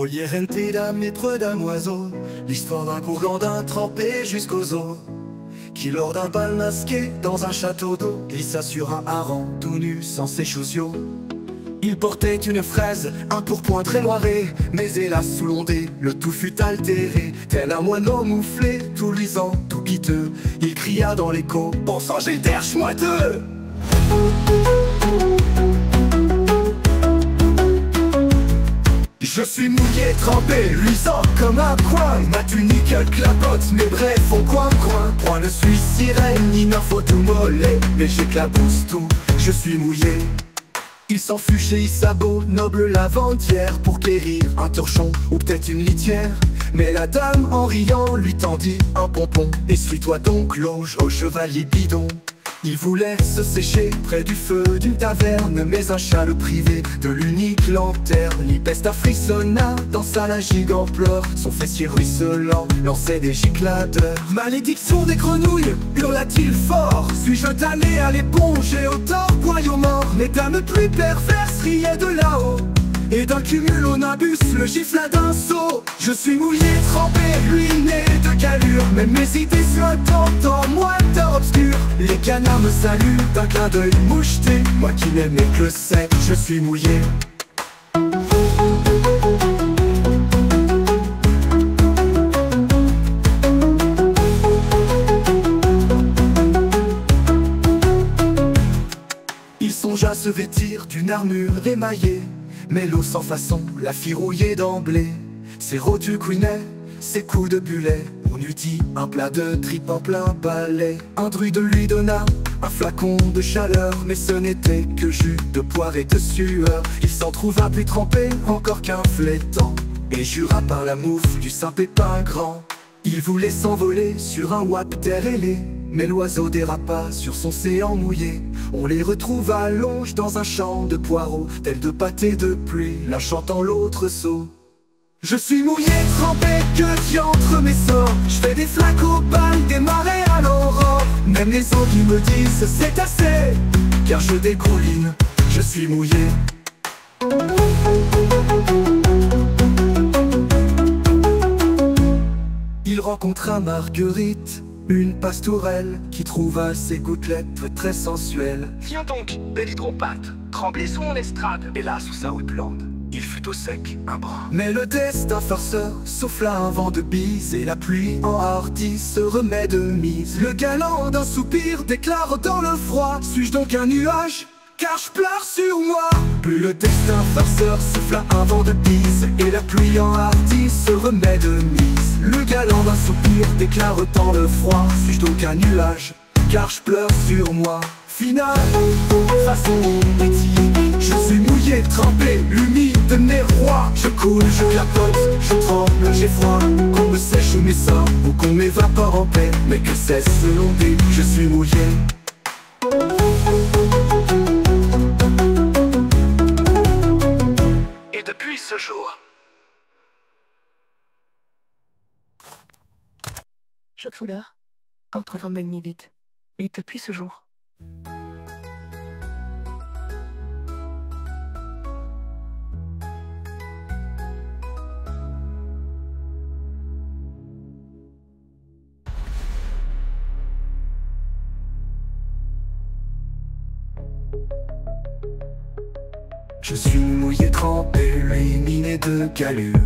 Olière d'âme et preux d'un oiseau, l'histoire d'un Gourgandin trempé jusqu'aux os, qui lors d'un bal masqué dans un château d'eau glissa sur un hareng tout nu sans ses chaussures. Il portait une fraise, un pourpoint très noiré, mais hélas sous l'ondée, le tout fut altéré. Tel un moineau mouflé, tout luisant, tout piteux, il cria dans l'écho: bon sang j'ai d'air chmoiteux. Je suis mouillé, trempé, luisant comme un coin. Ma tunique clapote, mes brefs font coin-coin. Point ne suis sirène, ni nympho tout mollet, mais j'éclabousse tout, je suis mouillé. Il s'en fut chez Isabeau, noble lavandière, pour quérir un torchon ou peut-être une litière. Mais la dame, en riant, lui tendit un pompon. Essuie-toi donc, loge au chevalier bidon. Il voulait se sécher près du feu d'une taverne, mais un chat le privait de l'unique lanterne. Il pesta frissonna, dansa la gigue en pleurs, son fessier ruisselant lançait des gicladeurs. Malédiction des grenouilles, hurla-t-il fort, suis-je damné à l'éponge et au tort, poigne aux morts. Les dames plus perverses riaient de là-haut, et d'un cumulonimbus le gifla d'un seau. Je suis mouillé, trempé, ruiné de galure, même mes idées suintantes en moiteur obscur. Les canards me saluent d'un clin d'œil moucheté, moi qui n'aimais que le sec, je suis mouillé. Il songea se vêtir d'une armure émaillée, mais l'eau sans façon la fit rouiller d'emblée. Ses rotules couinaient, ses coups de bulet, on eût dit un plat de tripes en plein balai. Un druide lui donna un flacon de chaleur, mais ce n'était que jus de poire et de sueur. Il s'en trouva plus trempé encore qu'un flétan, et jura par la mouffe du Saint-Pépin grand. Il voulait s'envoler sur un wapter ailé, mais l'oiseau dérapa sur son séant mouillé. On les retrouva longe dans un champ de poireaux, tels de pâtés de pluie, l'un chantant l'autre sot. Je suis mouillé, trempé, que diantre mes sorts. Je fais des flaques au bal, des marées à l'aurore. Même les eaux qui me disent c'est assez, car je dégouline, je suis mouillé. Il rencontra Marguerite, une pastourelle, qui trouva ses gouttelettes très sensuelles. Viens donc, belle hydropathe, tremblez sous mon estrade. Et là, sous sa rude blonde, il fut au sec, un brin. Mais le destin farceur souffla un vent de bise, et la pluie enhardie se remet de mise. Le galant d'un soupir déclare dans le froid: suis-je donc un nuage, car je pleure sur moi? Plus le destin farceur souffla un vent de bise, et la pluie enhardie se remet de mise. Le galant d'un soupir déclare dans le froid: suis-je donc un nuage, car je pleure sur moi? Final, façon métier, je suis mouillé, trempé, humide, mes rois. Je coule, je clapote, je tremble, j'ai froid. Qu'on me sèche mes sorts, ou qu'on m'évapore en paix, mais que cesse l'ondée, je suis mouillé. Et depuis ce jour, chaque soudeur entre un ennemi vite. Et depuis ce jour, je suis mouillé, trempé, éliminé de galure.